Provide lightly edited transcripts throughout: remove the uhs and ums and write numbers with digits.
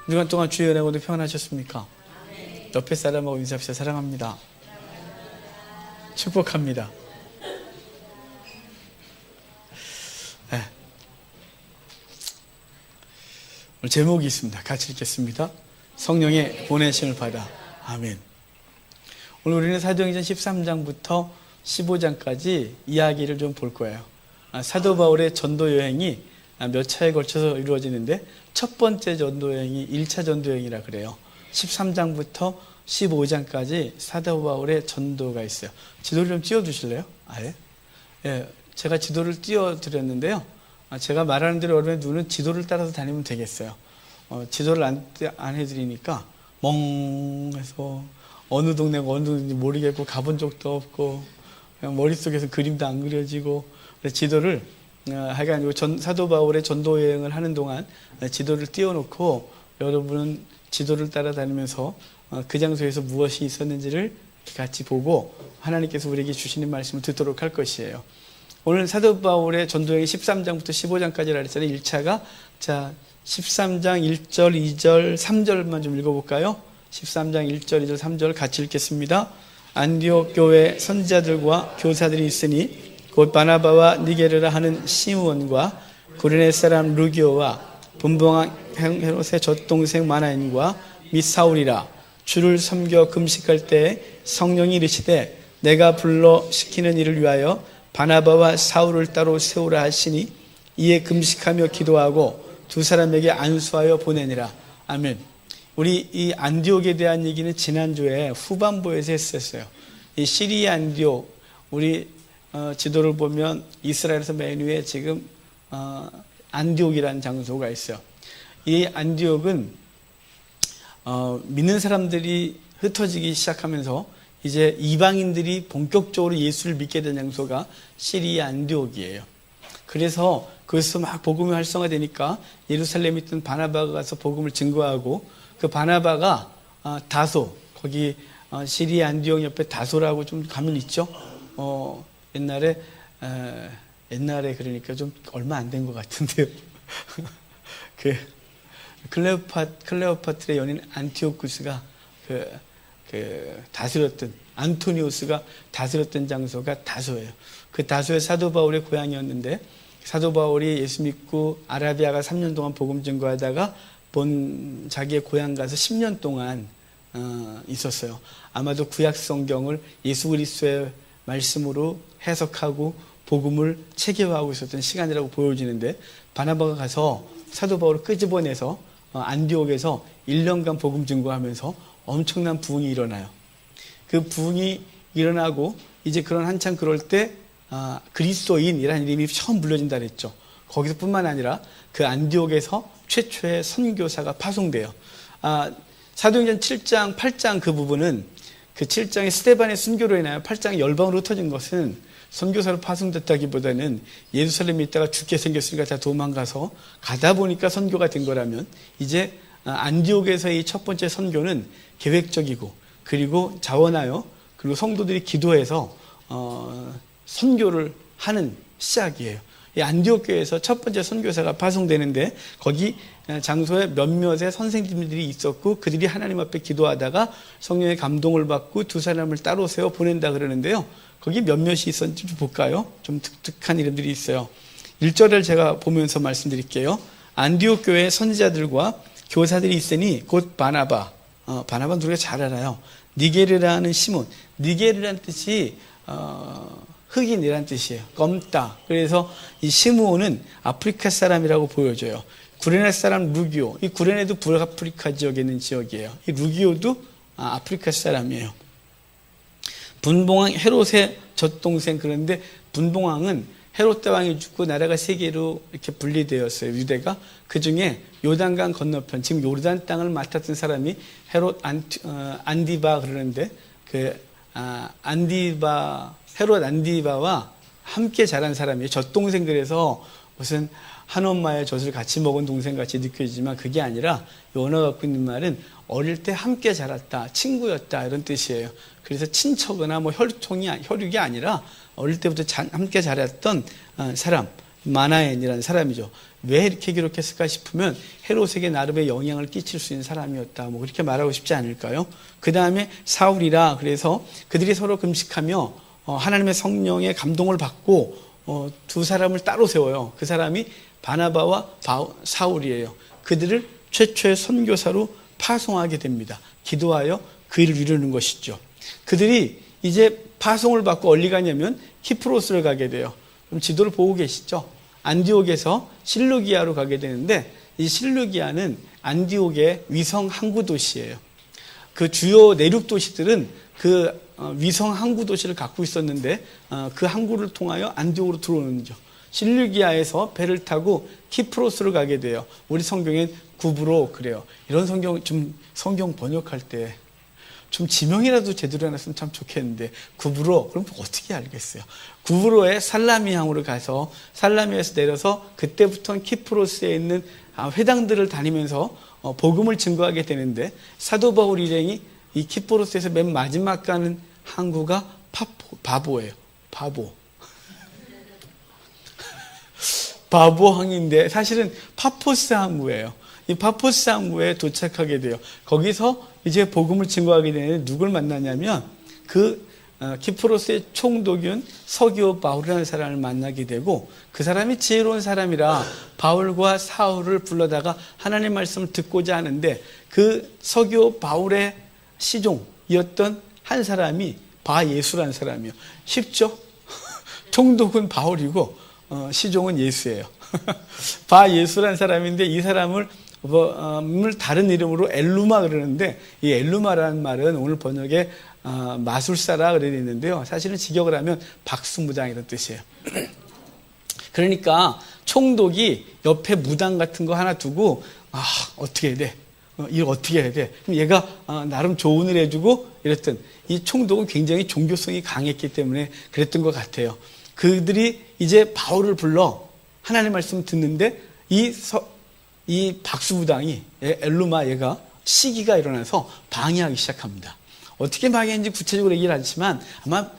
주간 동안 주의 은혜 모두 평안하셨습니까? 옆에 사람하고 인사합시다. 사랑합니다. 축복합니다. 네. 오늘 제목이 있습니다. 같이 읽겠습니다. 성령의 보내심을 받아. 아멘. 오늘 우리는 사도행전 13장부터 15장까지 이야기를 좀 볼 거예요. 사도 바울의 전도 여행이 몇 차에 걸쳐서 이루어지는데 첫 번째 전도 여행이 1차 전도 여행이라 그래요. 13장부터 15장까지 사도 바울의 전도가 있어요. 지도를 좀 띄워주실래요? 아예? 예, 제가 지도를 띄워드렸는데요. 제가 말하는 대로 여러분의 눈은 지도를 따라서 다니면 되겠어요. 지도를 안 해드리니까 멍해서 어느 동네가 어느 동네인지 모르겠고 가본 적도 없고 그냥 머릿속에서 그림도 안 그려지고 지도를 하여간 사도 바울의 전도 여행을 하는 동안 지도를 띄워놓고 여러분은 지도를 따라다니면서 그 장소에서 무엇이 있었는지를 같이 보고 하나님께서 우리에게 주시는 말씀을 듣도록 할 것이에요. 오늘 사도 바울의 전도 여행 13장부터 15장까지라 했잖아요. 1차가 자 13장 1절, 2절, 3절만 좀 읽어볼까요? 13장 1절, 2절, 3절 같이 읽겠습니다. 안디옥 교회 선지자들과 교사들이 있으니 곧 바나바와 니게르라 하는 시므온과 구레네 사람 루기오와 분봉왕 헤롯의 젖동생 마나인과 및 사울이라. 주를 섬겨 금식할 때 성령이 이르시되 내가 불러 시키는 일을 위하여 바나바와 사울을 따로 세우라 하시니 이에 금식하며 기도하고 두 사람에게 안수하여 보내니라. 아멘. 우리 이 안디옥에 대한 얘기는 지난주에 후반부에서 했었어요. 이 시리아 안디옥, 우리 지도를 보면 이스라엘에서 맨 위에 지금 안디옥이라는 장소가 있어요. 이 안디옥은 믿는 사람들이 흩어지기 시작하면서 이제 이방인들이 본격적으로 예수를 믿게 된 장소가 시리아 안디옥이에요. 그래서 거기서 막 복음이 활성화되니까 예루살렘에 있던 바나바가 가서 복음을 증거하고 그 바나바가 다소, 거기 시리아 안디옥 옆에 다소라고 좀 가면 있죠. 옛날에 그러니까 좀 얼마 안 된 것 같은데요. 그 클레오파트라의 연인 안티오쿠스가 다스렸던 안토니우스가 다스렸던 장소가 다소예요. 그 다소의 사도 바울의 고향이었는데 사도 바울이 예수 믿고 아라비아가 3년 동안 복음 증거하다가 자기의 고향 가서 10년 동안 있었어요. 아마도 구약 성경을 예수 그리스도의 말씀으로 해석하고 복음을 체계화하고 있었던 시간이라고 보여지는데 바나바가 가서 사도 바울을 끄집어내서 안디옥에서 1년간 복음 증거하면서 엄청난 부흥이 일어나요. 그 부흥이 일어나고 이제 한창 그럴 때 그리스도인이라는 이름이 처음 불려진다 그랬죠. 거기서 뿐만 아니라 그 안디옥에서 최초의 선교사가 파송돼요. 사도행전 7장, 8장 그 부분은 그 7장의 스데반의 순교로 인하여 8장의 열방으로 흩어진 것은 선교사로 파송됐다기보다는 예루살렘에 있다가 죽게 생겼으니까 다 도망가서 가다 보니까 선교가 된 거라면 이제 안디옥에서의 첫 번째 선교는 계획적이고 그리고 자원하여 그리고 성도들이 기도해서 선교를 하는 시작이에요. 이 안디옥 교회에서 첫 번째 선교사가 파송되는데 거기 장소에 몇몇의 선생님들이 있었고 그들이 하나님 앞에 기도하다가 성령의 감동을 받고 두 사람을 따로 세워 보낸다 그러는데요. 거기 몇몇이 있었는지 좀 볼까요? 좀 독특한 이름들이 있어요. 1절을 제가 보면서 말씀드릴게요. 안디옥 교회 선지자들과 교사들이 있으니 곧 바나바. 바나바는 우리가 잘 알아요. 니게르라는 시몬. 니게르라는 뜻이 흑인이라는 뜻이에요. 검다. 그래서 이 시므온은 아프리카 사람이라고 보여져요. 구레네 사람 루기오. 이 구레네도 북아프리카 지역에 있는 지역이에요. 이 루기오도 아프리카 사람이에요. 분봉왕 헤롯의 젖동생. 그런데 분봉왕은 헤롯 대왕이 죽고 나라가 세 개로 이렇게 분리되었어요. 유대가. 그 중에 요단강 건너편, 지금 요르단 땅을 맡았던 사람이 헤롯 안디바 그러는데 헤롯 안디바와 함께 자란 사람이에요. 젖동생들에서 무슨 한 엄마의 젖을 같이 먹은 동생같이 느껴지지만 그게 아니라 원어가 갖고 있는 말은 어릴 때 함께 자랐다, 친구였다 이런 뜻이에요. 그래서 친척이나 혈육이 아니라 어릴 때부터 함께 자랐던 사람. 마나엔이라는 사람이죠. 왜 이렇게 기록했을까 싶으면 헤롯에게 나름의 영향을 끼칠 수 있는 사람이었다. 뭐 그렇게 말하고 싶지 않을까요? 그 다음에 사울이라 그래서 그들이 서로 금식하며 하나님의 성령의 감동을 받고 두 사람을 따로 세워요. 그 사람이 바나바와 사울이에요. 그들을 최초의 선교사로 파송하게 됩니다. 기도하여 그 일을 이루는 것이죠. 그들이 이제 파송을 받고 어디 가냐면 키프로스를 가게 돼요. 그럼 지도를 보고 계시죠? 안디옥에서 실루기아로 가게 되는데 이 실루기아는 안디옥의 위성 항구 도시예요. 그 주요 내륙 도시들은 그 위성 항구 도시를 갖고 있었는데 그 항구를 통하여 안디옥으로 들어오는 거죠. 실루기아에서 배를 타고 키프로스로 가게 돼요. 우리 성경엔 구브로 그래요. 이런 성경 번역할 때 좀 지명이라도 제대로 해놨으면 참 좋겠는데 구브로 그럼 어떻게 알겠어요? 구브로의 살라미항으로 가서 살라미에서 내려서 그때부터는 키프로스에 있는 회당들을 다니면서 복음을 증거하게 되는데 사도 바울 일행이 이 키프로스에서 맨 마지막 가는 항구가 바보예요. 바보항인데 사실은 파포스 항구예요. 이 파포스 항구에 도착하게 돼요. 거기서 이제 복음을 증거하게 되는데 누굴 만나냐면 그 키프로스의 총독인 서기오 바울이라는 사람을 만나게 되고 그 사람이 지혜로운 사람이라 바울과 사울을 불러다가 하나님의 말씀을 듣고자 하는데 그 서기오 바울의 시종이었던 한 사람이 바예수라는 사람이에요. 쉽죠? 총독은 바울이고 시종은 예수예요. 바예수라는 사람인데 이 사람을 다른 이름으로 엘루마 그러는데 이 엘루마라는 말은 오늘 번역에 마술사라 그래 있는데요. 사실은 직역을 하면 박수무당 이런 뜻이에요. 그러니까 총독이 옆에 무당 같은 거 하나 두고 어떻게 해야 돼? 이걸 어떻게 해야 돼? 그럼 얘가 나름 조언을 해주고 이랬던 이 총독은 굉장히 종교성이 강했기 때문에 그랬던 것 같아요. 그들이 이제 바울을 불러 하나님의 말씀 듣는데 이 박수무당이 엘루마 얘가 시기가 일어나서 방해하기 시작합니다. 어떻게 방해했는지 구체적으로 얘기를 하지만 아마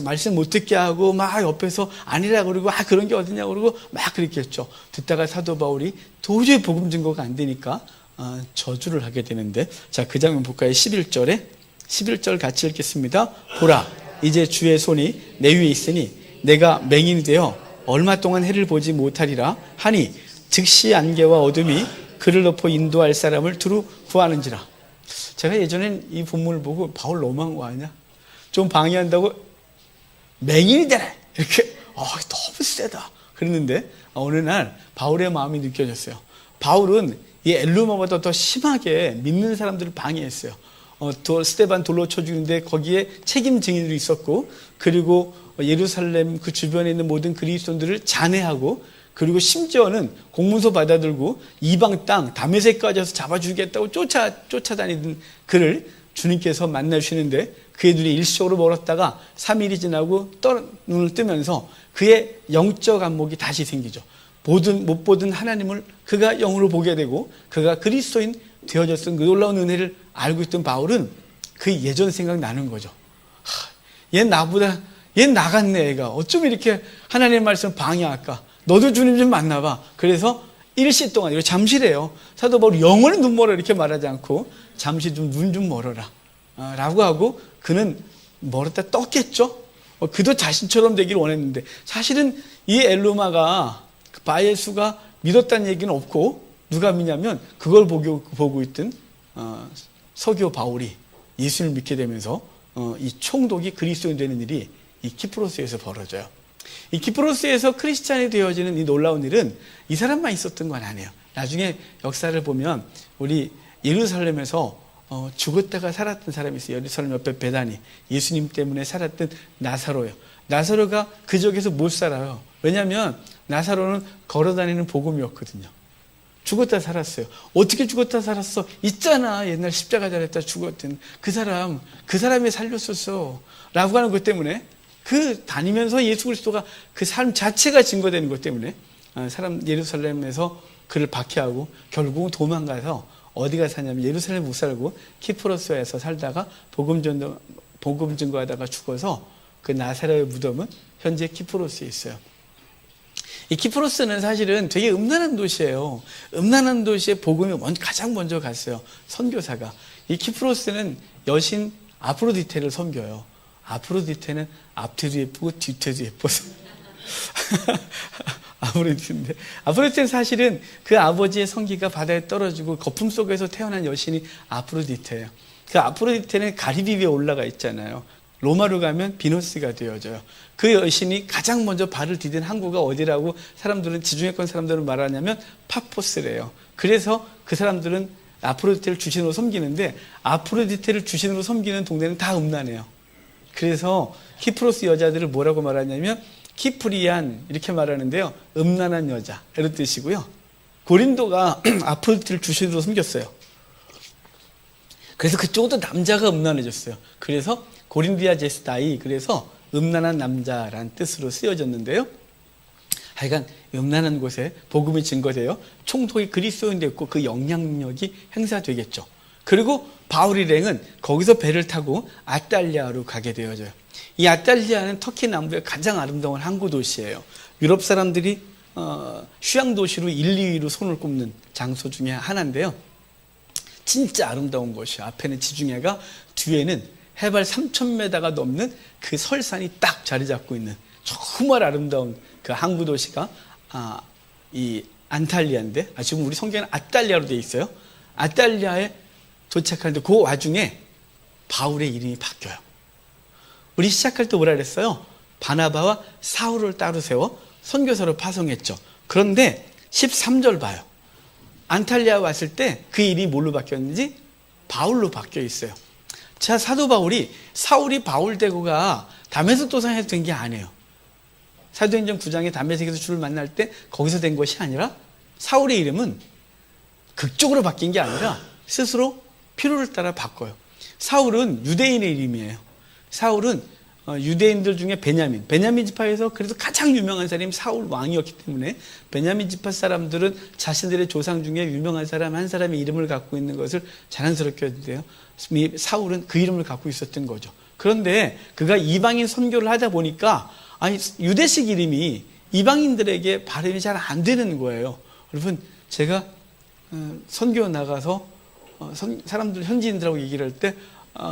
말씀 못 듣게 하고 막 옆에서 아니라 그러고 그런 게 어디냐 그러고 막 그렇게 했죠. 듣다가 사도 바울이 도저히 복음 증거가 안 되니까 저주를 하게 되는데 자, 그 장면 볼까요? 11절 같이 읽겠습니다. 보라, 이제 주의 손이 내 위에 있으니 내가 맹인이 되어 얼마 동안 해를 보지 못하리라 하니 즉시 안개와 어둠이 그를 덮어 인도할 사람을 두루 구하는지라. 제가 예전엔 이 본문을 보고 바울 너무한 거 아니냐? 좀 방해한다고 맹인이 되네 이렇게 너무 세다 그랬는데 어느 날 바울의 마음이 느껴졌어요. 바울은 이 엘루마보다 더 심하게 믿는 사람들을 방해했어요. 스데반 돌로 쳐 죽이는데 거기에 책임 증인들이 있었고 그리고 예루살렘 그 주변에 있는 모든 그리스도인들을 잔해하고 그리고 심지어는 공문서 받아들고 이방 땅 다메섹까지 와서 잡아주겠다고 쫓아다니던 그를 주님께서 만나주시는데 그의 눈이 일시적으로 멀었다가 3일이 지나고 눈을 뜨면서 그의 영적 안목이 다시 생기죠. 못 보던 하나님을 그가 영으로 보게 되고 그가 그리스도인 되어졌던 그 놀라운 은혜를 알고 있던 바울은 그 예전 생각나는 거죠. 얘 나갔네 얘가. 어쩜 이렇게 하나님의 말씀을 방해할까. 너도 주님 좀 만나봐. 그래서 일시 동안, 이거 잠시래요. 사도 바울이 영원히 눈 멀어 이렇게 말하지 않고 잠시 좀 눈 좀 멀어라 라고 하고 그는 멀었다 떴겠죠. 그도 자신처럼 되기를 원했는데 사실은 이 엘루마가 바예수가 믿었다는 얘기는 없고 누가 믿냐면 그걸 보고 있던 서기오 바울이 예수를 믿게 되면서 이 총독이 그리스도인 되는 일이 이 키프로스에서 벌어져요. 이 키프로스에서 크리스찬이 되어지는 이 놀라운 일은 이 사람만 있었던 건 아니에요. 나중에 역사를 보면 우리 예루살렘에서 죽었다가 살았던 사람이 있어요. 예루살렘 옆에 베다니 예수님 때문에 살았던 나사로예요. 나사로가 그 지역에서 못 살아요. 왜냐하면 나사로는 걸어다니는 복음이었거든요. 죽었다 살았어요. 어떻게 죽었다 살았어? 있잖아. 옛날 십자가 잘했다 죽었던 그 사람이 살렸었어. 라고 하는 것 때문에 그 다니면서 예수 그리스도가 그 삶 자체가 증거되는 것 때문에 사람 예루살렘에서 그를 박해하고 결국은 도망가서 어디가 사냐면 예루살렘 못 살고 키프로스에서 살다가 복음 증거하다가 죽어서 그 나사로의 무덤은 현재 키프로스에 있어요. 이 키프로스는 사실은 되게 음란한 도시예요. 음란한 도시에 복음이 가장 먼저 갔어요. 선교사가. 이 키프로스는 여신 아프로디테를 섬겨요. 아프로디테는 앞뒤도 예쁘고 뒤태도 예뻐서. 아프로디테는 사실은 그 아버지의 성기가 바다에 떨어지고 거품 속에서 태어난 여신이 아프로디테예요. 그 아프로디테는 가리비 위에 올라가 있잖아요. 로마로 가면 비너스가 되어져요. 그 여신이 가장 먼저 발을 디딘 항구가 어디라고 사람들은, 지중해권 사람들은 말하냐면 파포스래요. 그래서 그 사람들은 아프로디테를 주신으로 섬기는데, 아프로디테를 주신으로 섬기는 동네는 다 음란해요. 그래서 키프로스 여자들을 뭐라고 말하냐면 키프리안 이렇게 말하는데요, 음란한 여자 이런 뜻이고요. 고린도가 아프로디테를 주신으로 섬겼어요. 그래서 그쪽도 남자가 음란해졌어요. 그래서 고린디아 제스다이, 그래서 음란한 남자라는 뜻으로 쓰여졌는데요. 하여간 음란한 곳에 복음이 증거돼요. 총독이 그리스도인 됐고 그 영향력이 행사되겠죠. 그리고 바울 일행은 거기서 배를 타고 아탈리아로 가게 되어져요. 이 아탈리아는 터키 남부의 가장 아름다운 항구 도시예요. 유럽 사람들이 휴양 도시로 1, 2위로 손을 꼽는 장소 중에 하나인데요. 진짜 아름다운 곳이에요. 앞에는 지중해가, 뒤에는 해발 3,000m가 넘는 그 설산이 딱 자리 잡고 있는 정말 아름다운 그 항구 도시가 이 안탈리아인데, 지금 우리 성경에는 아탈리아로 되어 있어요. 아탈리아에 도착하는데 그 와중에 바울의 이름이 바뀌어요. 우리 시작할 때 뭐라 그랬어요? 바나바와 사울을 따로 세워 선교사로 파송했죠. 그런데 13절 봐요. 안탈리아 왔을 때 그 이름이 뭘로 바뀌었는지 바울로 바뀌어 있어요. 자, 사도 바울이, 사울이 바울 대고가 다메섹 도상에서 된 게 아니에요. 사도행전 9장에 다메섹에서 주를 만날 때 거기서 된 것이 아니라, 사울의 이름은 극적으로 바뀐 게 아니라 스스로 필요를 따라 바꿔요. 사울은 유대인의 이름이에요. 사울은 유대인들 중에 베냐민 지파에서 그래도 가장 유명한 사람이 사울 왕이었기 때문에 베냐민 지파 사람들은 자신들의 조상 중에 유명한 사람 한 사람의 이름을 갖고 있는 것을 자랑스럽게 하는데요. 사울은 그 이름을 갖고 있었던 거죠. 그런데 그가 이방인 선교를 하다 보니까 유대식 이름이 이방인들에게 발음이 잘 안 되는 거예요. 여러분, 제가 선교 나가서 사람들, 현지인들하고 얘기를 할 때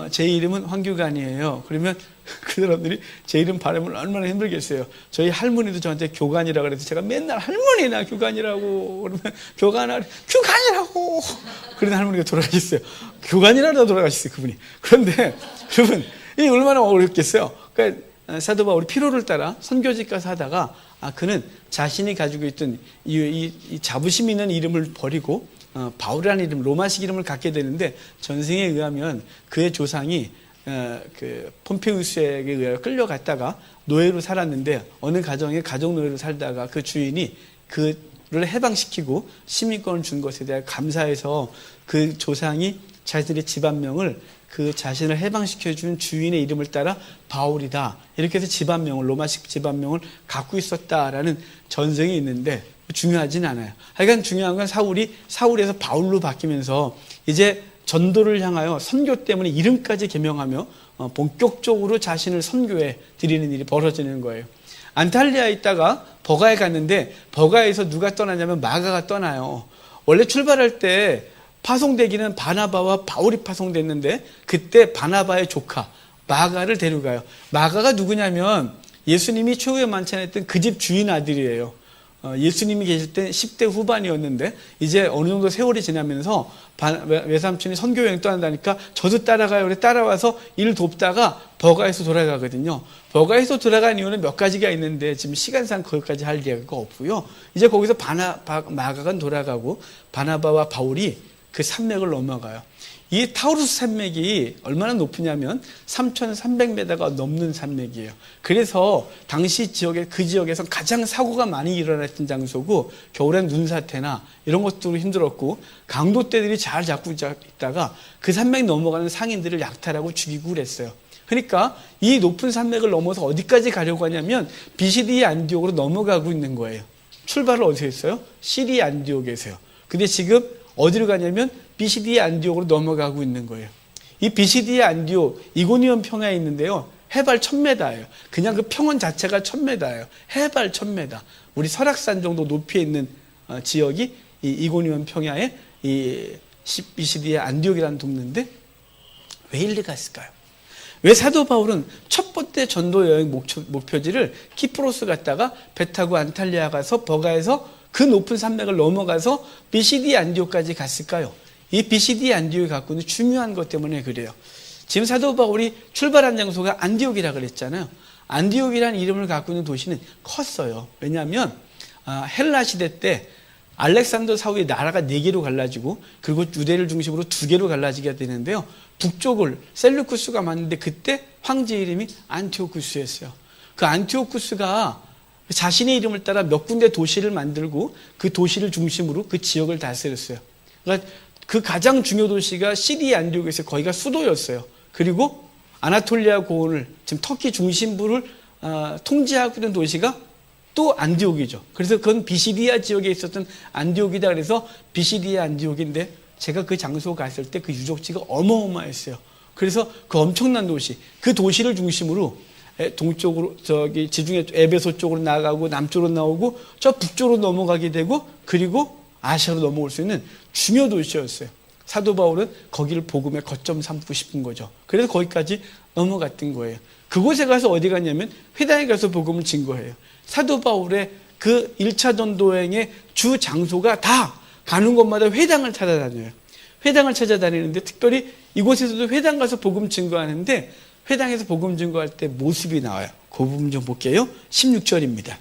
제 이름은 황교관이에요. 그러면 그 사람들이 제 이름 발음을 얼마나 힘들겠어요. 저희 할머니도 저한테 교관이라고 그래서 제가 맨날 할머니나 교관이라고 그러면 교관이라고 그러는 할머니가 돌아가셨어요. 교관이라도 돌아가셨어요, 그분이. 그런데 여러분, 이게 얼마나 어렵겠어요. 그러니까 사도 바울이 피로를 따라 선교지 가서 하다가 그는 자신이 가지고 있던 이 자부심 있는 이름을 버리고 바울이라는 이름, 로마식 이름을 갖게 되는데, 전승에 의하면 그의 조상이 그 폼페우스에게 의하여 끌려갔다가 노예로 살았는데, 어느 가정에 가족 노예로 살다가 그 주인이 그를 해방시키고 시민권을 준 것에 대해 감사해서 그 조상이 자신의 집안명을 그 자신을 해방시켜준 주인의 이름을 따라 바울이다, 이렇게 해서 집안명을, 로마식 집안명을 갖고 있었다라는 전승이 있는데 중요하진 않아요. 하여간 중요한 건 사울에서 바울로 바뀌면서 이제 전도를 향하여 선교 때문에 이름까지 개명하며 본격적으로 자신을 선교에 드리는 일이 벌어지는 거예요. 안탈리아에 있다가 버가에 갔는데, 버가에서 누가 떠나냐면 마가가 떠나요. 원래 출발할 때 파송되기는 바나바와 바울이 파송됐는데, 그때 바나바의 조카 마가를 데려가요. 마가가 누구냐면 예수님이 최후의 만찬했던 그 집 주인 아들이에요. 예수님이 계실 때 10대 후반이었는데 이제 어느 정도 세월이 지나면서 외삼촌이 선교여행 떠난다니까 저도 따라가요. 그래 따라와서 일 돕다가 버가에서 돌아가거든요. 버가에서 돌아간 이유는 몇 가지가 있는데 지금 시간상 거기까지 할 이야기가 없고요. 이제 거기서 마가가 돌아가고 바나바와 바울이 그 산맥을 넘어가요. 이 타우루스 산맥이 얼마나 높으냐면 3,300m가 넘는 산맥이에요. 그래서 당시 그 지역에서 가장 사고가 많이 일어났던 장소고, 겨울엔 눈사태나 이런 것들로 힘들었고, 강도떼들이 잘 잡고 있다가 그 산맥 넘어가는 상인들을 약탈하고 죽이고 그랬어요. 그러니까 이 높은 산맥을 넘어서 어디까지 가려고 하냐면 비시디아 안디옥으로 넘어가고 있는 거예요. 출발을 어디서 했어요? 시리아 안디옥에서요. 근데 지금 어디로 가냐면 비시디아 안디옥으로 넘어가고 있는 거예요. 이 비시디아 안디옥, 이고니온 평야에 있는데요. 해발 1000m예요. 그냥 그 평원 자체가 1000m예요. 해발 1000m. 우리 설악산 정도 높이에 있는 지역이 이 이고니온 평야의 이 비시디의 안디옥이라는 동네인데 왜 일리 갔을까요? 왜 사도 바울은 첫 번째 전도 여행 목표지를 키프로스 갔다가 배 타고 안탈리아 가서 버가에서 그 높은 산맥을 넘어가서 비시디 안디옥까지 갔을까요? 이 비시디 안디옥이 갖고 있는 중요한 것 때문에 그래요. 지금 사도 바울이 출발한 장소가 안디옥이라 그랬잖아요. 안디옥이라는 이름을 갖고 있는 도시는 컸어요. 왜냐하면 헬라 시대 때 알렉산더 사후의 나라가 4개로 갈라지고 그리고 유대를 중심으로 2개로 갈라지게 되는데요. 북쪽을 셀루쿠스가 맞는데 그때 황제 이름이 안티오쿠스였어요. 그 안티오쿠스가 자신의 이름을 따라 몇 군데 도시를 만들고 그 도시를 중심으로 그 지역을 다스렸어요. 그러니까 그 가장 중요 도시가 시리아 안디옥에서 거기가 수도였어요. 그리고 아나톨리아 고원을 지금 터키 중심부를 통제하고 있는 도시가 또 안디옥이죠. 그래서 그건 비시디아 지역에 있었던 안디옥이다. 그래서 비시디아 안디옥인데 제가 그 장소 갔을 때 그 유적지가 어마어마했어요. 그래서 그 엄청난 도시, 그 도시를 중심으로 동쪽으로 저기 지중해 에베소 쪽으로 나가고 남쪽으로 나오고 저 북쪽으로 넘어가게 되고 그리고 아시아로 넘어올 수 있는 중요 도시였어요. 사도 바울은 거기를 복음의 거점 삼고 싶은 거죠. 그래서 거기까지 넘어갔던 거예요. 그곳에 가서 어디 갔냐면 회당에 가서 복음을 진 거예요. 사도 바울의 그 1차 전도여행의 주 장소가 다 가는 곳마다 회당을 찾아다녀요. 회당을 찾아다니는데 특별히 이곳에서도 회당 가서 복음 증거하는데 회당에서 복음 증거할 때 모습이 나와요. 그 부분 좀 볼게요. 16절입니다.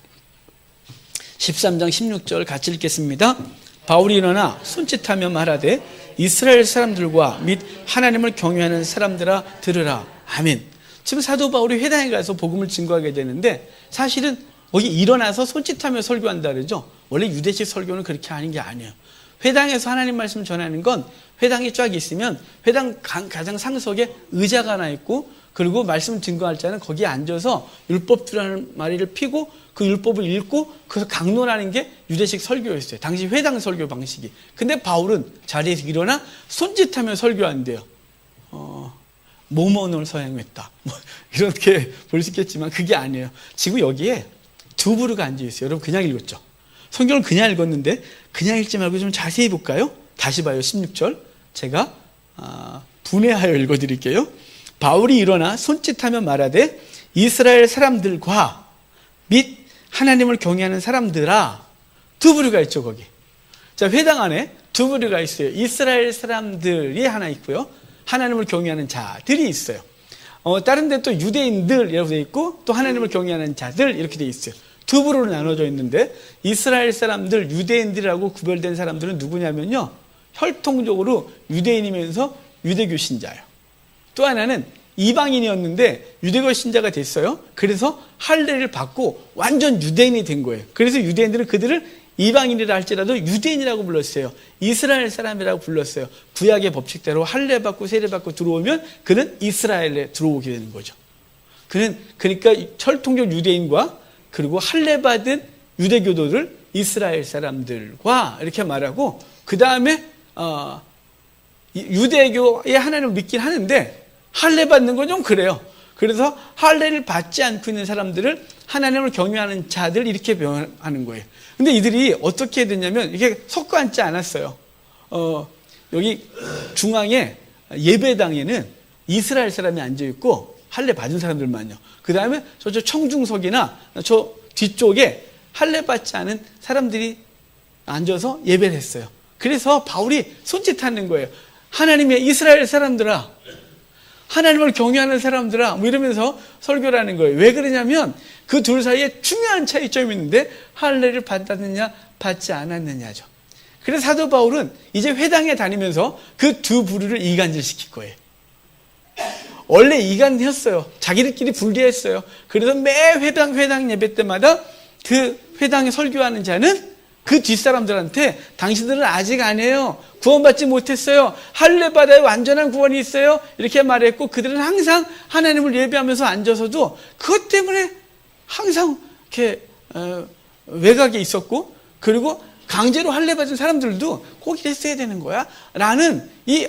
13장 16절 같이 읽겠습니다. 바울이 일어나 손짓하며 말하되 이스라엘 사람들과 및 하나님을 경외하는 사람들아 들으라. 아멘. 지금 사도 바울이 회당에 가서 복음을 증거하게 되는데 사실은 거기 일어나서 손짓하며 설교한다 그러죠. 원래 유대식 설교는 그렇게 하는 게 아니에요. 회당에서 하나님 말씀을 전하는 건 회당이 쫙 있으면 회당 가장 상석에 의자가 하나 있고 그리고 말씀 증거할 자는 거기에 앉아서 율법주라는 마리를 피고 그 율법을 읽고 그래서 강론하는 게 유대식 설교였어요. 당시 회당 설교 방식이. 근데 바울은 자리에서 일어나 손짓하며 설교한대요. 모몬을 서행했다. 이렇게 볼 수 있겠지만 그게 아니에요. 지금 여기에 두 부류가 앉아있어요. 여러분 그냥 읽었죠? 성경을 그냥 읽었는데 그냥 읽지 말고 좀 자세히 볼까요? 다시 봐요. 16절 제가 분해하여 읽어드릴게요. 바울이 일어나 손짓하며 말하되 이스라엘 사람들과 및 하나님을 경외하는 사람들아. 두 부류가 있죠 거기. 자, 회당 안에 두 부류가 있어요. 이스라엘 사람들이 하나 있고요, 하나님을 경외하는 자들이 있어요. 다른 데 또 유대인들이라고 되어 있고 또 하나님을 경외하는 자들 이렇게 되어 있어요. 두 부류로 나눠져 있는데 이스라엘 사람들, 유대인들이라고 구별된 사람들은 누구냐면요, 혈통적으로 유대인이면서 유대교 신자예요. 또 하나는 이방인이었는데 유대교 신자가 됐어요. 그래서 할례를 받고 완전 유대인이 된 거예요. 그래서 유대인들은 그들을 이방인이라 할지라도 유대인이라고 불렀어요. 이스라엘 사람이라고 불렀어요. 구약의 법칙대로 할례 받고 세례 받고 들어오면 그는 이스라엘에 들어오게 되는 거죠. 그는 그러니까 혈통적 유대인과 그리고 할례 받은 유대교도를 이스라엘 사람들과 이렇게 말하고, 그 다음에 유대교의 하나님을 믿긴 하는데 할례 받는 건 좀 그래요. 그래서 할례를 받지 않고 있는 사람들을 하나님을 경외하는 자들 이렇게 표현하는 거예요. 근데 이들이 어떻게 됐냐면 이게 섞어 앉지 않았어요. 여기 중앙에 예배당에는 이스라엘 사람이 앉아 있고 할례 받은 사람들만요. 그 다음에 저쪽 청중석이나 저 뒤쪽에 할례 받지 않은 사람들이 앉아서 예배를 했어요. 그래서 바울이 손짓하는 거예요. 하나님의 이스라엘 사람들아, 하나님을 경외하는 사람들아, 뭐 이러면서 설교를 하는 거예요. 왜 그러냐면 그 둘 사이에 중요한 차이점이 있는데 할례를 받았느냐 받지 않았느냐죠. 그래서 사도 바울은 이제 회당에 다니면서 그 두 부류를 이간질시킬 거예요. 원래 이간이었어요. 자기들끼리 분리했어요. 그래서 매 회당 예배 때마다 그 회당에 설교하는 자는 그 뒷사람들한테 당신들은 아직 아니에요. 구원받지 못했어요. 할례 받아야 완전한 구원이 있어요. 이렇게 말했고, 그들은 항상 하나님을 예배하면서 앉아서도 그것 때문에 항상 이렇게 외곽에 있었고, 그리고 강제로 할례 받은 사람들도 거기 있어야 되는 거야 라는 이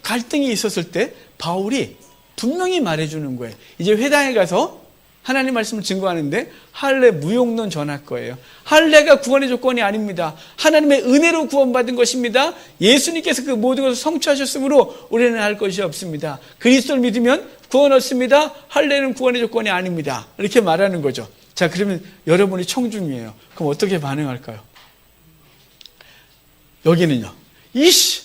갈등이 있었을 때 바울이 분명히 말해주는 거예요. 이제 회당에 가서 하나님 말씀을 증거하는데 할례 무용론 전할 거예요. 할례가 구원의 조건이 아닙니다. 하나님의 은혜로 구원받은 것입니다. 예수님께서 그 모든 것을 성취하셨으므로 우리는 할 것이 없습니다. 그리스도를 믿으면 구원 얻습니다. 할례는 구원의 조건이 아닙니다. 이렇게 말하는 거죠. 자, 그러면 여러분이 청중이에요. 그럼 어떻게 반응할까요? 여기는요, 이씨,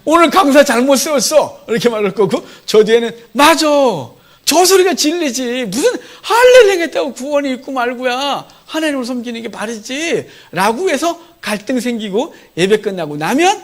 오늘 강사 잘못 세웠어, 이렇게 말할 거고, 저 뒤에는 맞아, 저 소리가 진리지, 무슨 할례를 행했다고 구원이 있고 말고야 하나님을 섬기는 게 말이지 라고 해서 갈등 생기고, 예배 끝나고 나면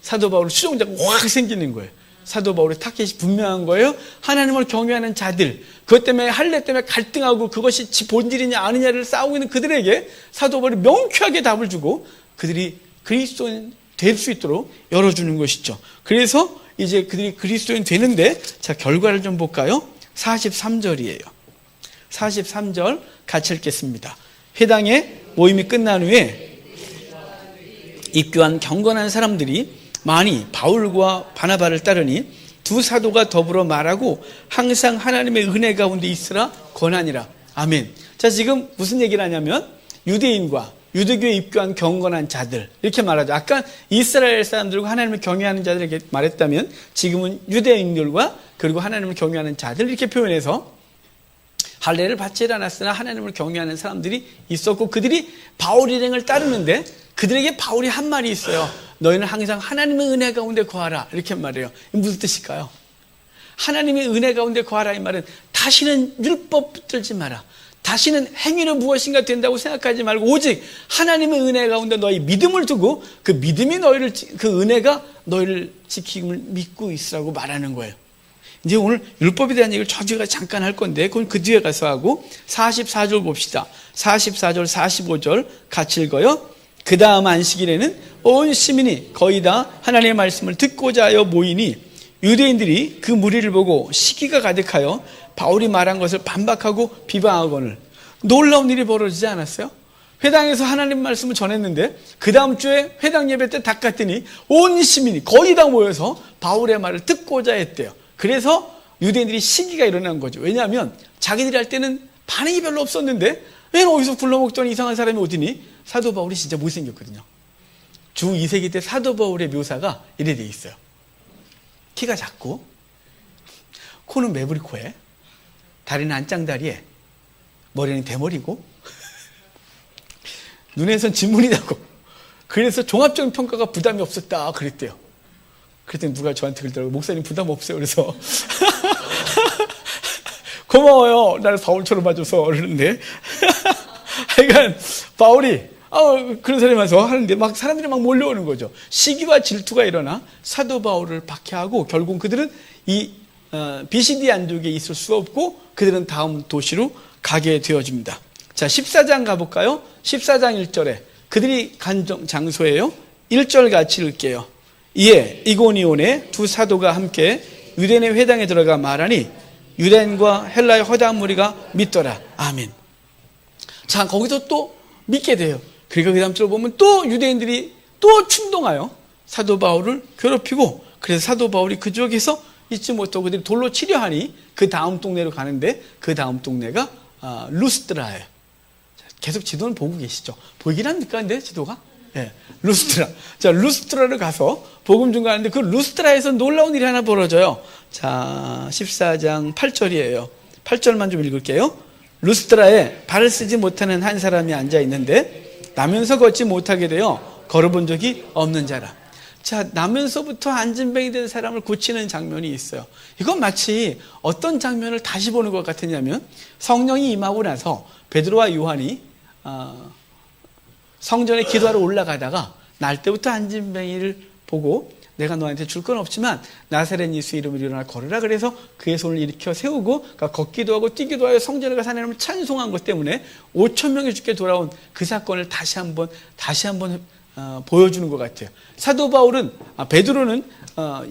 사도 바울 추종자가 확 생기는 거예요. 사도 바울의 타겟이 분명한 거예요. 하나님을 경외하는 자들, 그것 때문에 할례 때문에 갈등하고 그것이 본질이냐 아니냐를 싸우고 있는 그들에게 사도 바울이 명쾌하게 답을 주고 그들이 그리스도인 될 수 있도록 열어주는 것이죠. 그래서 이제 그들이 그리스도인 되는데, 자, 결과를 좀 볼까요? 43절이에요. 43절 같이 읽겠습니다. 회당의 모임이 끝난 후에 입교한 경건한 사람들이 많이 바울과 바나바를 따르니 두 사도가 더불어 말하고 항상 하나님의 은혜 가운데 있으라 권하니라. 아멘. 자, 지금 무슨 얘기를 하냐면 유대인과 유대교에 입교한 경건한 자들, 이렇게 말하죠. 아까 이스라엘 사람들과 하나님을 경외하는 자들에게 말했다면 지금은 유대인들과 그리고 하나님을 경외하는 자들, 이렇게 표현해서 할례를 받지 않았으나 하나님을 경외하는 사람들이 있었고 그들이 바울 일행을 따르는데 그들에게 바울이 한 말이 있어요. 너희는 항상 하나님의 은혜 가운데 거하라, 이렇게 말해요. 무슨 뜻일까요? 하나님의 은혜 가운데 거하라, 이 말은 다시는 율법 붙들지 마라, 다시는 행위로 무엇인가 된다고 생각하지 말고 오직 하나님의 은혜 가운데 너희 믿음을 두고 그 믿음이 너희를, 그 은혜가 너희를 지킴을 믿고 있으라고 말하는 거예요. 이제 오늘 율법에 대한 얘기를 저 뒤에 잠깐 할 건데 그건 그 뒤에 가서 하고 44절 봅시다. 44절 45절 같이 읽어요. 그 다음 안식일에는 온 시민이 거의 다 하나님의 말씀을 듣고자 하여 모이니 유대인들이 그 무리를 보고 시기가 가득하여 바울이 말한 것을 반박하고 비방하거늘. 놀라운 일이 벌어지지 않았어요? 회당에서 하나님 말씀을 전했는데 그 다음 주에 회당 예배 때 딱 갔더니 온 시민이 거의 다 모여서 바울의 말을 듣고자 했대요. 그래서 유대인들이 시기가 일어난 거죠. 왜냐하면 자기들이 할 때는 반응이 별로 없었는데 왜 어디서 굴러먹던 이상한 사람이 오더니 사도 바울이 진짜 못생겼거든요. 주 2세기 때 사도 바울의 묘사가 이래 돼 있어요. 키가 작고 코는 매부리 코에 다리는 안짱다리에 머리는 대머리고 눈에선 진문이 나고 그래서 종합적인 평가가 부담이 없었다 그랬대요. 그랬더니 누가 저한테 그러더라고요. 목사님 부담 없어요. 그래서 고마워요. 나를 바울처럼 봐줘서 그러는데 하여간 바울이 그런 사람이 와서 하는데 막 사람들이 막 몰려오는 거죠. 시기와 질투가 일어나 사도 바울을 박해하고 결국 그들은 이 비시디 안족에 있을 수 없고 그들은 다음 도시로 가게 되어집니다. 자, 14장 가볼까요? 14장 1절에 그들이 간 장소예요. 1절 같이 읽게요. 이에 이고니온의 두 사도가 함께 유대인의 회당에 들어가 말하니 유대인과 헬라의 허다한 무리가 믿더라. 아멘. 자, 거기서 또 믿게 돼요. 그리고 그 다음 절 보면 또 유대인들이 또 충동하여 사도 바울을 괴롭히고 그래서 사도 바울이 그 지역에서 잊지 못하고 그들이 돌로 치려 하니 그 다음 동네로 가는데 그 다음 동네가 루스트라예요. 계속 지도는 보고 계시죠? 보이긴 합니까? 근데 지도가? 네, 루스트라. 자, 루스트라를 가서 복음 전가하는데 그 루스트라에서 놀라운 일이 하나 벌어져요. 자, 14장 8절이에요. 8절만 좀 읽을게요. 루스트라에 발을 쓰지 못하는 한 사람이 앉아 있는데 나면서 걷지 못하게 되어 걸어본 적이 없는 자라. 자, 나면서부터 안진뱅이 된 사람을 고치는 장면이 있어요. 이건 마치 어떤 장면을 다시 보는 것 같았냐면 성령이 임하고 나서 베드로와 요한이 성전에 기도하러 올라가다가 날 때부터 안진뱅이를 보고 내가 너한테 줄 건 없지만 나사렛 예수 이름으로 일어나 걸으라 그래서 그의 손을 일으켜 세우고 걷기도 하고 뛰기도 하여 성전에 가서 하나님을 찬송한 것 때문에 5,000명이 죽게 돌아온 그 사건을 다시 한번 보여주는 것 같아요. 사도 바울은 베드로는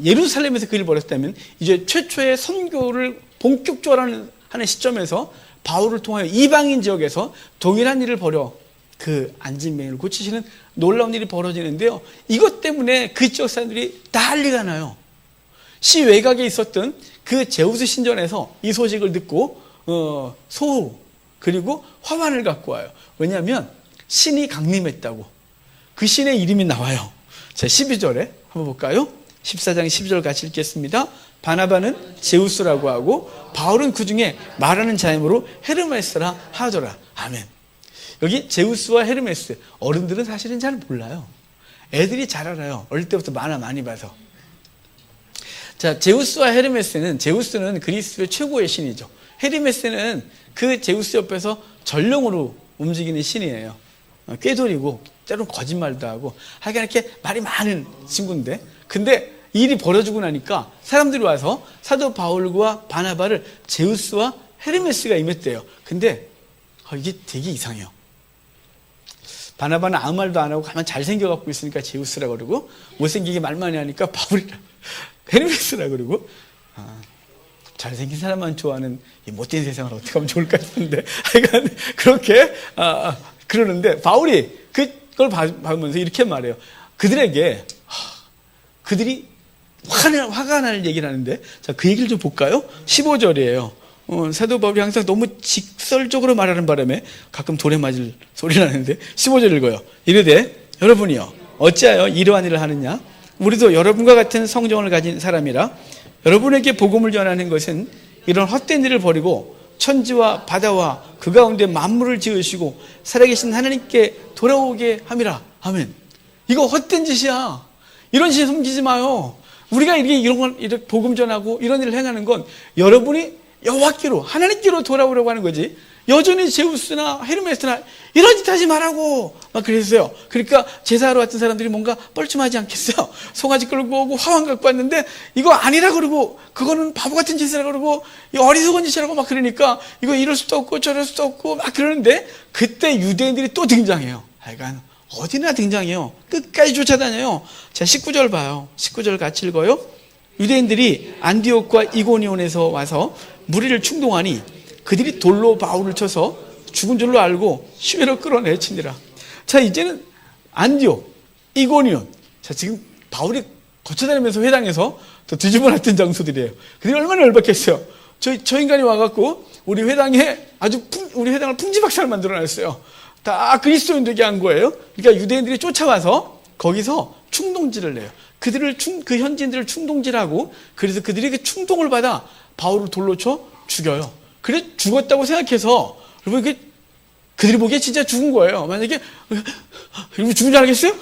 예루살렘에서 그 일을 벌였다면 이제 최초의 선교를 본격적으로 하는 시점에서 바울을 통하여 이방인 지역에서 동일한 일을 벌여 그 안진뱅이를 고치시는 놀라운 일이 벌어지는데요. 이것 때문에 그 지역 사람들이 난리가 나요. 시 외곽에 있었던 그 제우스 신전에서 이 소식을 듣고 소호 그리고 화환을 갖고 와요. 왜냐하면 신이 강림했다고. 그 신의 이름이 나와요. 자, 12절에 한번 볼까요? 14장 12절 같이 읽겠습니다. 바나바는 제우스라고 하고 바울은 그 중에 말하는 자임으로 헤르메스라 하더라. 아멘. 여기 제우스와 헤르메스, 어른들은 사실은 잘 몰라요. 애들이 잘 알아요. 어릴 때부터 만화 많이 봐서. 자, 제우스와 헤르메스는, 제우스는 그리스의 최고의 신이죠. 헤르메스는 그 제우스 옆에서 전령으로 움직이는 신이에요. 꾀돌이고 때로는 거짓말도 하고 하여간 이렇게 말이 많은 친구인데, 근데 일이 벌어지고 나니까 사람들이 와서 사도 바울과 바나바를 제우스와 헤르메스가 임했대요. 근데 이게 되게 이상해요. 바나바는 아무 말도 안 하고 가만 잘생겨갖고 있으니까 제우스라고 그러고, 못생기게 말 많이 하니까 바울이라 헤르메스라고 그러고, 잘생긴 사람만 좋아하는 이 못된 세상을 어떻게 하면 좋을까 싶은데 하여간 그렇게 그러는데, 바울이 그걸 봐면서 이렇게 말해요. 그들에게 그들이 화가 날 얘기를 하는데, 자, 그 얘기를 좀 볼까요? 15절이에요. 사도 바울이 항상 너무 직설적으로 말하는 바람에 가끔 돌에 맞을 소리 나는데 15절 읽어요. 이르되 여러분이요 어찌하여 이러한 일을 하느냐? 우리도 여러분과 같은 성정을 가진 사람이라 여러분에게 복음을 전하는 것은 이런 헛된 일을 버리고 천지와 바다와 그 가운데 만물을 지으시고 살아계신 하나님께 돌아오게 함이라. 아멘. 이거 헛된 짓이야. 이런 짓 숨기지 마요. 우리가 이렇게 복음 전하고 이런 일을 행하는 건 여러분이 여호와께로, 하나님께로 돌아오려고 하는 거지. 여전히 제우스나 헤르메스나 이런 짓 하지 말라고 막 그랬어요. 그러니까 제사하러 왔던 사람들이 뭔가 뻘쭘하지 않겠어요. 송아지 끌고 오고 화환 갖고 왔는데 이거 아니라 그러고, 그거는 바보 같은 짓이라 그러고, 어리석은 짓이라고 막 그러니까 이거 이럴 수도 없고 저럴 수도 없고 막 그러는데, 그때 유대인들이 또 등장해요. 하여간 어디나 등장해요. 끝까지 쫓아다녀요. 자, 19절 봐요. 19절 같이 읽어요. 유대인들이 안디옥과 이고니온에서 와서 무리를 충동하니 그들이 돌로 바울을 쳐서 죽은 줄로 알고 시외로 끌어내치니라. 자, 이제는 안디옥, 이고니온. 자, 지금 바울이 거쳐다니면서 회당에서 더 뒤집어놨던 장소들이에요. 그들이 얼마나 열받겠어요. 저 인간이 와갖고 우리 회당에 우리 회당을 풍지박산을 만들어놨어요. 다 그리스도인 되게 한 거예요. 그러니까 유대인들이 쫓아와서 거기서 충동질을 내요. 그 현지인들을 충동질하고, 그래서 그들이 그 충동을 받아 바울을 돌로 쳐 죽여요. 그래 죽었다고 생각해서, 여러분 그들이 보기에 진짜 죽은 거예요. 만약에 여러분 죽은 줄 알겠어요?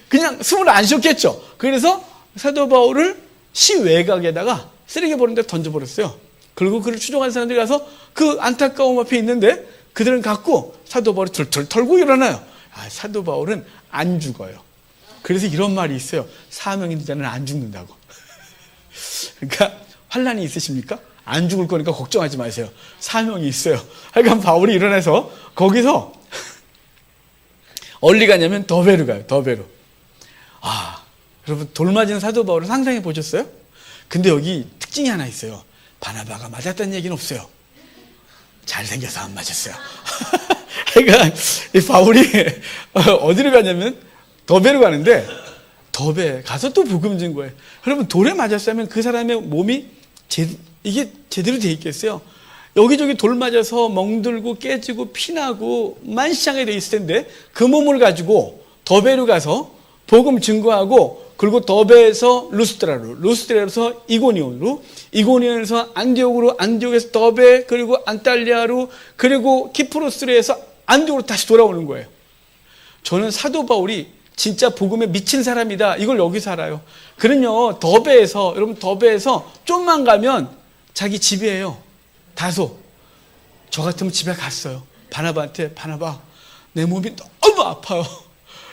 그냥 숨을 안 쉬었겠죠. 그래서 사도 바울을 시외곽에다가 쓰레기 버리는 데 던져버렸어요. 그리고 그를 추종한 사람들이 가서 그 안타까움 앞에 있는데 그들은 갖고 사도 바울을 털털 털고 일어나요. 사도 바울은 안 죽어요. 그래서 이런 말이 있어요. 사명이 있는 자는 안 죽는다고. 그러니까 환난이 있으십니까? 안 죽을 거니까 걱정하지 마세요. 사명이 있어요. 하여간 바울이 일어나서 거기서 어디 가냐면 더베로 가요. 더베로. 여러분 돌 맞은 사도 바울을 상상해 보셨어요? 근데 여기 특징이 하나 있어요. 바나바가 맞았다는 얘기는 없어요. 잘생겨서 안 맞았어요. 그러니까 바울이 어디로 가냐면 더베로 가는데, 더베 가서 또 복음 준 거예요. 여러분 돌에 맞았으면 그 사람의 몸이 이게 제대로 돼 있겠어요? 여기저기 돌 맞아서 멍들고 깨지고 피나고 만시장에 돼 있을 텐데, 그 몸을 가지고 더베로 가서 복음 증거하고, 그리고 더베에서 루스드라로서 이고니온으로, 이고니온에서 안디옥으로, 안디옥에서 더베, 그리고 안탈리아로, 그리고 키프로스로 해서 안디옥으로 다시 돌아오는 거예요. 저는 사도 바울이 진짜 복음에 미친 사람이다, 이걸 여기서 알아요. 그는요, 더베에서, 여러분 더베에서 좀만 가면 자기 집이에요. 다소. 저 같으면 집에 갔어요. 바나바한테, 바나바 내 몸이 너무 아파요.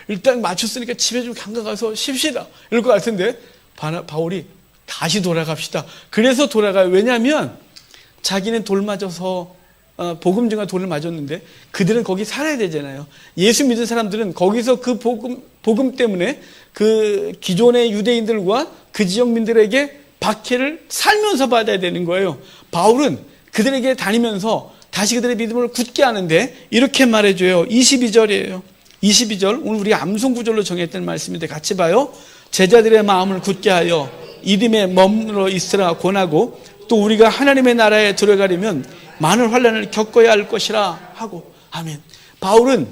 일단 맞췄으니까 집에 좀 잠깐 가서 쉽시다, 이럴 것 같은데 바울이 다시 돌아갑시다. 그래서 돌아가요. 왜냐하면 자기는 돌 맞아서 복음 증거 돌을 맞았는데 그들은 거기 살아야 되잖아요. 예수 믿은 사람들은 거기서 그 복음 때문에 그 기존의 유대인들과 그 지역민들에게 박해를 살면서 받아야 되는 거예요. 바울은 그들에게 다니면서 다시 그들의 믿음을 굳게 하는데 이렇게 말해줘요. 22절이에요. 22절, 오늘 우리가 암송구절로 정했던 말씀인데 같이 봐요. 제자들의 마음을 굳게 하여 이름에 머물러 있으라 권하고 또 우리가 하나님의 나라에 들어가려면 많은 환난을 겪어야 할 것이라 하고. 아멘. 바울은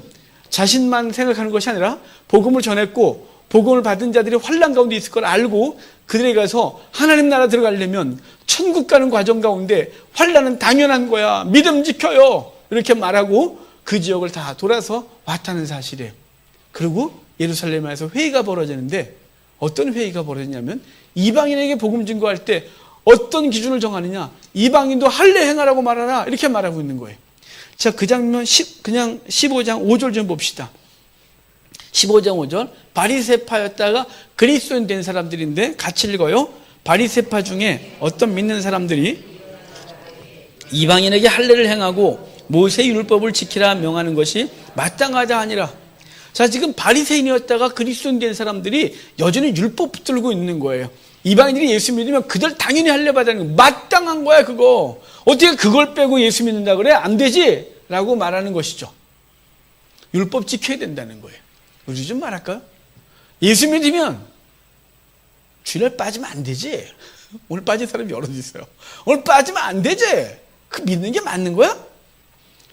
자신만 생각하는 것이 아니라 복음을 전했고 복음을 받은 자들이 환난 가운데 있을 걸 알고 그들에게 가서 하나님 나라 들어가려면 천국 가는 과정 가운데 환난은 당연한 거야. 믿음 지켜요. 이렇게 말하고 그 지역을 다 돌아서 왔다는 사실이에요. 그리고 예루살렘에서 회의가 벌어지는데 어떤 회의가 벌어지냐면 이방인에게 복음 증거할 때 어떤 기준을 정하느냐. 이방인도 할례 행하라고 말하라. 이렇게 말하고 있는 거예요. 자, 그 장면 그냥 15장 5절 좀 봅시다. 15장 5절. 바리새파였다가 그리스도인 된 사람들인데 같이 읽어요. 바리새파 중에 어떤 믿는 사람들이 이방인에게 할례를 행하고 모세의 율법을 지키라 명하는 것이 마땅하다 하니라. 자, 지금 바리새인이었다가 그리스도인 된 사람들이 여전히 율법 붙들고 있는 거예요. 이방인들이 예수 믿으면 그들 당연히 할례 받는 거 마땅한 거야. 그거 어떻게 그걸 빼고 예수 믿는다 그래? 안 되지 라고 말하는 것이죠. 율법 지켜야 된다는 거예요. 우리 좀 말할까요? 예수 믿으면 주일날 빠지면 안 되지. 오늘 빠진 사람이 여러 있어요. 오늘 빠지면 안 되지. 그 믿는 게 맞는 거야?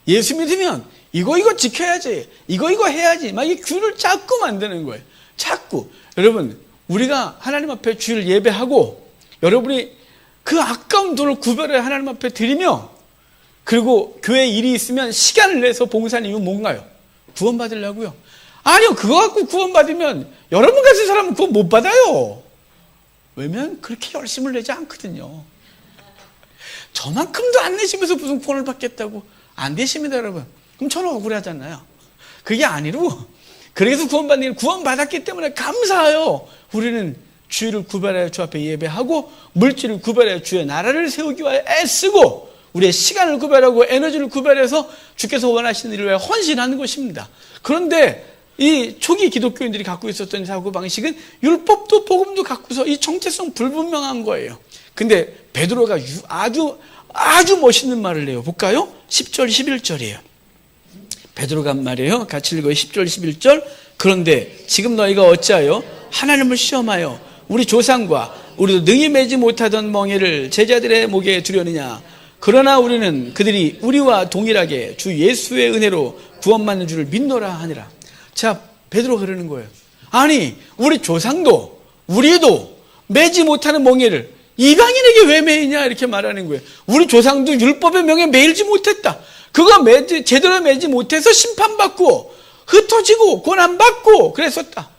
예수 믿으면 이거 지켜야지. 이거 해야지. 막 이 규를 자꾸 만드는 거예요. 자꾸. 여러분, 우리가 하나님 앞에 주일 예배하고 여러분이 그 아까운 돈을 구별해 하나님 앞에 드리며 그리고 교회 일이 있으면 시간을 내서 봉사하는 이유는 뭔가요? 구원받으려고요. 아니요. 그거 갖고 구원받으면 여러분 같은 사람은 구원 못 받아요. 왜냐면 그렇게 열심을 내지 않거든요. 저만큼도 안 내시면서 무슨 구원을 받겠다고 안 되십니다, 여러분. 그럼 저는 억울하잖아요. 그게 아니고 그래서 구원받는 게 구원받았기 때문에 감사해요. 우리는 주일을 구별하여 주 앞에 예배하고 물질을 구별하여 주의 나라를 세우기 위하여 애쓰고 우리의 시간을 구별하고 에너지를 구별해서 주께서 원하시는 일을 위해 헌신하는 것입니다. 그런데 이 초기 기독교인들이 갖고 있었던 사고방식은 율법도 복음도 갖고서 이 정체성 불분명한 거예요. 근데 베드로가 아주 멋있는 말을 해요. 볼까요? 10절 11절이에요. 베드로가 말이에요. 같이 읽어요. 10절 11절. 그런데 지금 너희가 어찌하여 하나님을 시험하여 우리 조상과 우리도 능히 매지 못하던 멍에를 제자들의 목에 두려느냐. 그러나 우리는 그들이 우리와 동일하게 주 예수의 은혜로 구원받는 줄을 믿노라 하니라. 자, 베드로가 그러는 거예요. 아니, 우리 조상도 우리도 매지 못하는 멍에를 이방인에게 왜 매이냐 이렇게 말하는 거예요. 우리 조상도 율법의 명에 매일지 못했다. 그거 제대로 매지 못해서 심판받고 흩어지고 고난받고 그랬었다.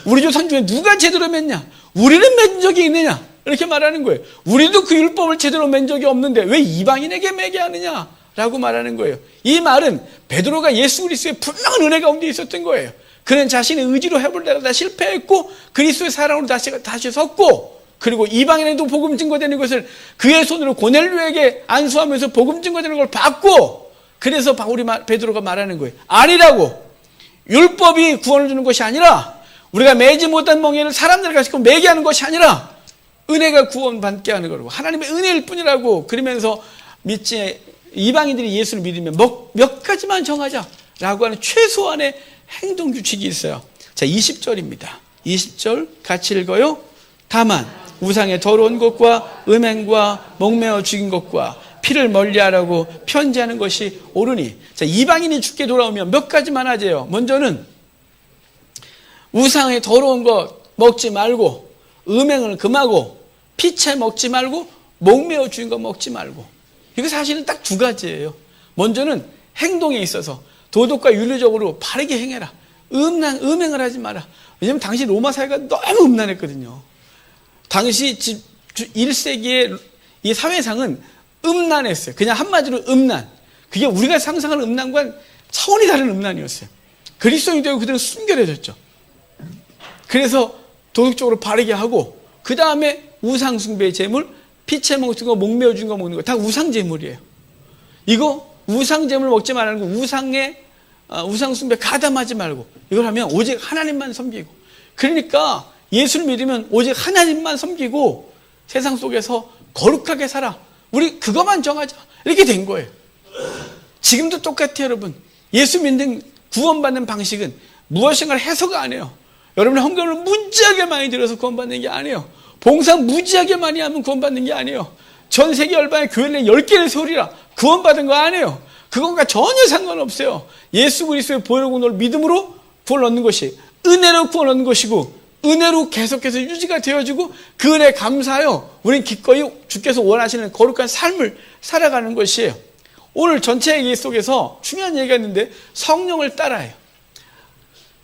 우리 조상 중에 누가 제대로 맸냐? 우리는 맨 적이 있느냐? 이렇게 말하는 거예요. 우리도 그 율법을 제대로 맨 적이 없는데 왜 이방인에게 매게 하느냐? 라고 말하는 거예요. 이 말은 베드로가 예수 그리스도의 분명한 은혜 가운데 있었던 거예요. 그는 자신의 의지로 해보려다가 다 실패했고 그리스도의 사랑으로 다시 섰고 그리고 이방인에도 복음 증거되는 것을 그의 손으로 고넬료에게 안수하면서 복음 증거되는 걸 받고 그래서 베드로가 말하는 거예요. 아니라고. 율법이 구원을 주는 것이 아니라 우리가 매지 못한 멍에를 사람들 가지고 매게 하는 것이 아니라 은혜가 구원받게 하는 거라고. 하나님의 은혜일 뿐이라고. 그러면서 이방인들이 예수를 믿으면 몇 가지만 정하자라고 하는 최소한의 행동 규칙이 있어요. 자, 20절입니다. 20절 같이 읽어요. 다만 우상의 더러운 것과 음행과 목매어 죽인 것과 피를 멀리하라고 편지하는 것이 옳으니. 자, 이방인이 죽게 돌아오면 몇 가지만 하재요. 먼저는 우상의 더러운 것 먹지 말고 음행을 금하고 피채 먹지 말고 목매어 죽인 것 먹지 말고. 이거 사실은 딱 두 가지예요. 먼저는 행동에 있어서 도덕과 윤리적으로 바르게 행해라. 음행을 하지 마라. 왜냐하면 당시 로마 사회가 너무 음란했거든요. 당시 1세기의 이 사회상은 음란했어요. 그냥 한마디로 음란. 그게 우리가 상상하는 음란과는 차원이 다른 음란이었어요. 그리스도인이 되고 그들은 순결해졌죠. 그래서 도덕적으로 바르게 하고 그 다음에 우상숭배의 제물, 피채 먹는 거, 목매어 준 거 먹는 거 다 우상제물이에요. 이거 우상제물 먹지 말라는 거 우상숭배 가담하지 말고 이걸 하면 오직 하나님만 섬기고 그러니까 예수를 믿으면 오직 하나님만 섬기고 세상 속에서 거룩하게 살아. 우리 그것만 정하자. 이렇게 된 거예요. 지금도 똑같아요, 여러분. 예수 믿는 구원받는 방식은 무엇인가를 해서가 아니에요. 여러분의 헌금을 무지하게 많이 들여서 구원받는 게 아니에요. 봉사 무지하게 많이 하면 구원받는 게 아니에요. 전 세계 열방의 교회를 10개를 세우리라 구원받은 거 아니에요. 그것과 전혀 상관없어요. 예수 그리스도의 보혈로 구원을 믿음으로 구원을 얻는 것이 은혜로 구원을 얻는 것이고, 은혜로 계속해서 유지가 되어지고, 그 은혜에 감사하여 우리는 기꺼이 주께서 원하시는 거룩한 삶을 살아가는 것이에요. 오늘 전체 얘기 속에서 중요한 얘기가 있는데, 성령을 따라해요.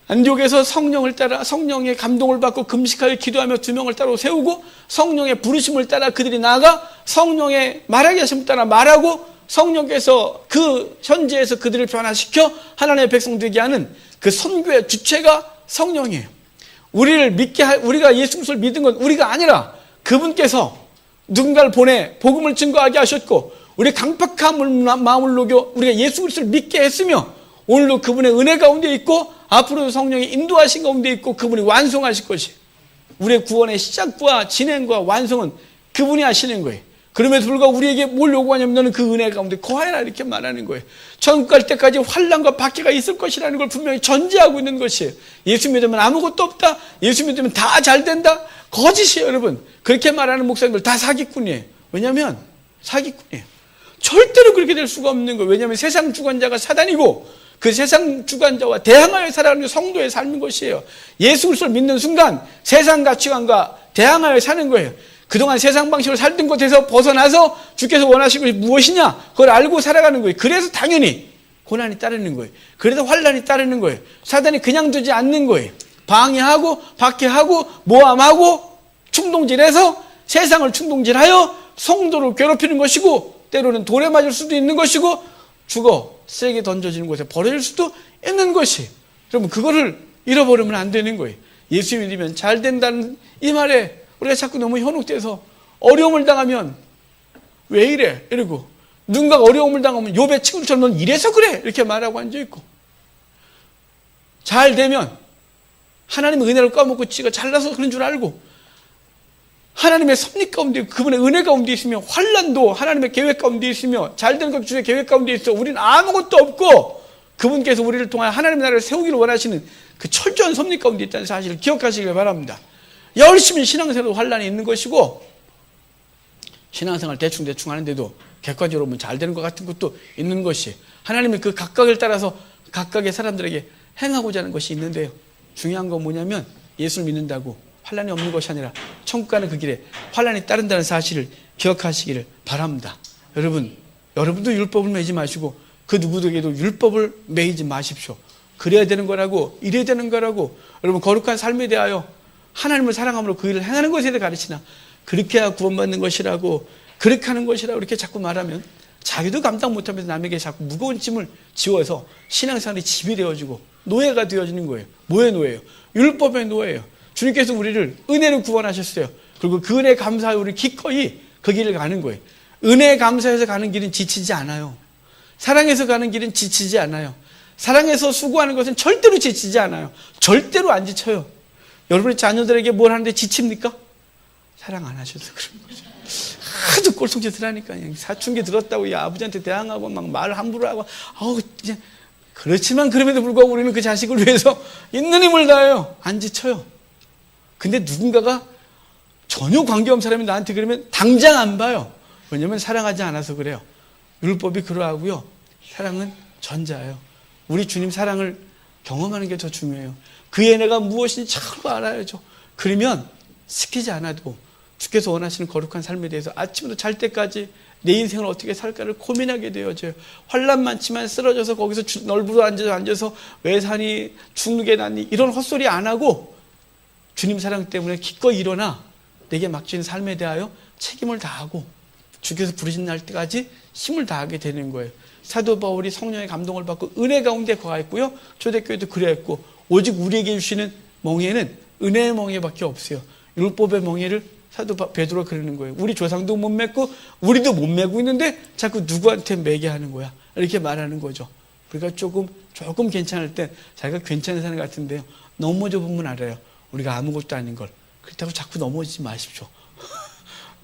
안디옥에서 성령을 따라 성령의 감동을 받고 금식하여 기도하며 2명을 따로 세우고, 성령의 부르심을 따라 그들이 나아가 성령의 말하게 하심을 따라 말하고, 성령께서 그 현지에서 그들을 변화시켜 하나님의 백성 되게 하는 그 선교의 주체가 성령이에요. 우리가 예수 그리스도를 믿은 건 우리가 아니라 그분께서 누군가를 보내 복음을 증거하게 하셨고, 우리 강팍한 마음을 녹여 우리가 예수 그리스도를 믿게 했으며, 오늘도 그분의 은혜 가운데 있고 앞으로도 성령의 인도하신 가운데 있고 그분이 완성하실 것이에요. 우리의 구원의 시작과 진행과 완성은 그분이 하시는 거예요. 그럼에도 불구하고 우리에게 뭘 요구하냐면 너는 그 은혜 가운데 거하라 이렇게 말하는 거예요. 천국 갈 때까지 환난과 박해가 있을 것이라는 걸 분명히 전제하고 있는 것이에요. 예수 믿으면 아무것도 없다, 예수 믿으면 다 잘 된다, 거짓이에요. 여러분, 그렇게 말하는 목사님들 다 사기꾼이에요. 왜냐하면 사기꾼이에요. 절대로 그렇게 될 수가 없는 거예요. 왜냐하면 세상 주관자가 사단이고, 그 세상 주관자와 대항하여 살아가는 게 성도의 삶인 것이에요. 예수 그리스도를 믿는 순간 세상 가치관과 대항하여 사는 거예요. 그동안 세상 방식으로 살던 곳에서 벗어나서 주께서 원하시는 것이 무엇이냐, 그걸 알고 살아가는 거예요. 그래서 당연히 고난이 따르는 거예요. 그래서 환난이 따르는 거예요. 사단이 그냥 두지 않는 거예요. 방해하고 박해하고 모함하고 충동질해서 세상을 충동질하여 성도를 괴롭히는 것이고, 때로는 돌에 맞을 수도 있는 것이고, 죽어 쓰레기 던져지는 곳에 버려질 수도 있는 것이. 여러분, 그거를 잃어버리면 안 되는 거예요. 예수 믿으면 잘 된다는 이 말에 우리가 자꾸 너무 현혹돼서 어려움을 당하면 왜 이래? 이러고, 누군가가 어려움을 당하면 욥의 친구처럼 넌 이래서 그래 이렇게 말하고 앉아있고, 잘 되면 하나님의 은혜를 까먹고 지가 잘나서 그런 줄 알고, 하나님의 섭리 가운데 그분의 은혜 가운데 있으며, 환난도 하나님의 계획 가운데 있으며, 잘되는 것 주의 계획 가운데 있어 우리는 아무것도 없고 그분께서 우리를 통하여 하나님의 나라를 세우기를 원하시는 그 철저한 섭리 가운데 있다는 사실을 기억하시길 바랍니다. 열심히 신앙생활도 환난이 있는 것이고, 신앙생활 대충 하는데도 객관적으로 보면 잘 되는 것 같은 것도 있는 것이, 하나님의 그 각각을 따라서 각각의 사람들에게 행하고자 하는 것이 있는데요, 중요한 건 뭐냐면 예수를 믿는다고 환난이 없는 것이 아니라 천국 가는 그 길에 환난이 따른다는 사실을 기억하시기를 바랍니다. 여러분도 율법을 매지 마시고 그 누구에게도 율법을 매이지 마십시오. 그래야 되는 거라고, 이래야 되는 거라고. 여러분, 거룩한 삶에 대하여 하나님을 사랑함으로 그 일을 행하는 것에 대해 가르치나, 그렇게 해야 구원받는 것이라고, 그렇게 하는 것이라고 이렇게 자꾸 말하면 자기도 감당 못하면서 남에게 자꾸 무거운 짐을 지워서 신앙생활이 집이 되어지고 노예가 되어지는 거예요. 뭐의 노예예요? 율법의 노예예요. 주님께서 우리를 은혜로 구원하셨어요. 그리고 그 은혜에 감사하여 우리 기꺼이 그 길을 가는 거예요. 은혜에 감사해서 가는 길은 지치지 않아요. 사랑해서 가는 길은 지치지 않아요. 사랑해서 수고하는 것은 절대로 지치지 않아요. 절대로 안 지쳐요. 여러분의 자녀들에게 뭘 하는데 지칩니까? 사랑 안 하셔서 그런 거죠. 하도 꼴통짓을 하니까 그냥 사춘기 들었다고 아버지한테 대항하고 막 말 함부로 하고, 그냥. 그렇지만 그럼에도 불구하고 우리는 그 자식을 위해서 있는 힘을 다해요. 안 지쳐요. 근데 누군가가 전혀 관계없는 사람이 나한테 그러면 당장 안 봐요. 왜냐하면 사랑하지 않아서 그래요. 율법이 그러하고요, 사랑은 전자예요. 우리 주님 사랑을 경험하는 게 더 중요해요. 그의 은혜가 무엇인지 잘 알아야죠. 그러면 시키지 않아도 주께서 원하시는 거룩한 삶에 대해서 아침부터 잘 때까지 내 인생을 어떻게 살까를 고민하게 되어져요. 환난 많지만 쓰러져서 거기서 널브러 앉아서 왜 사니, 죽는 게 낫니, 이런 헛소리 안 하고 주님 사랑 때문에 기꺼이 일어나 내게 맡긴 삶에 대하여 책임을 다하고 주께서 부르신 날 때까지 힘을 다하게 되는 거예요. 사도 바울이 성령의 감동을 받고 은혜 가운데 거하였고요, 초대교회도 그래했고, 오직 우리에게 주시는 멍에는 은혜의 멍에밖에 없어요. 율법의 멍에를 사도 베드로가 그러는 거예요. 우리 조상도 못 맺고 우리도 못 메고 있는데 자꾸 누구한테 매게 하는 거야, 이렇게 말하는 거죠. 우리가 조금 괜찮을 때 자기가 괜찮은 사람 같은데요, 넘어져 보면 알아요. 우리가 아무것도 아닌 걸. 그렇다고 자꾸 넘어지지 마십시오.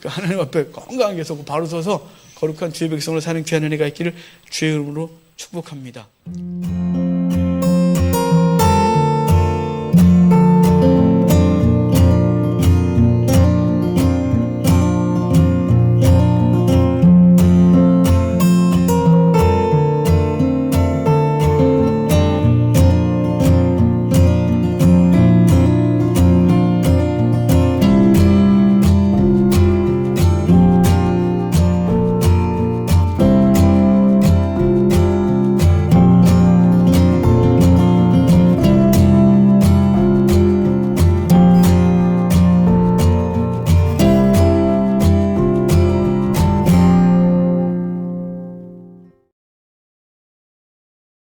하나님 앞에 건강하게 서고 바로 서서 거룩한 주의 백성으로 사는 귀한 은혜가 있기를 주의 이름으로 축복합니다.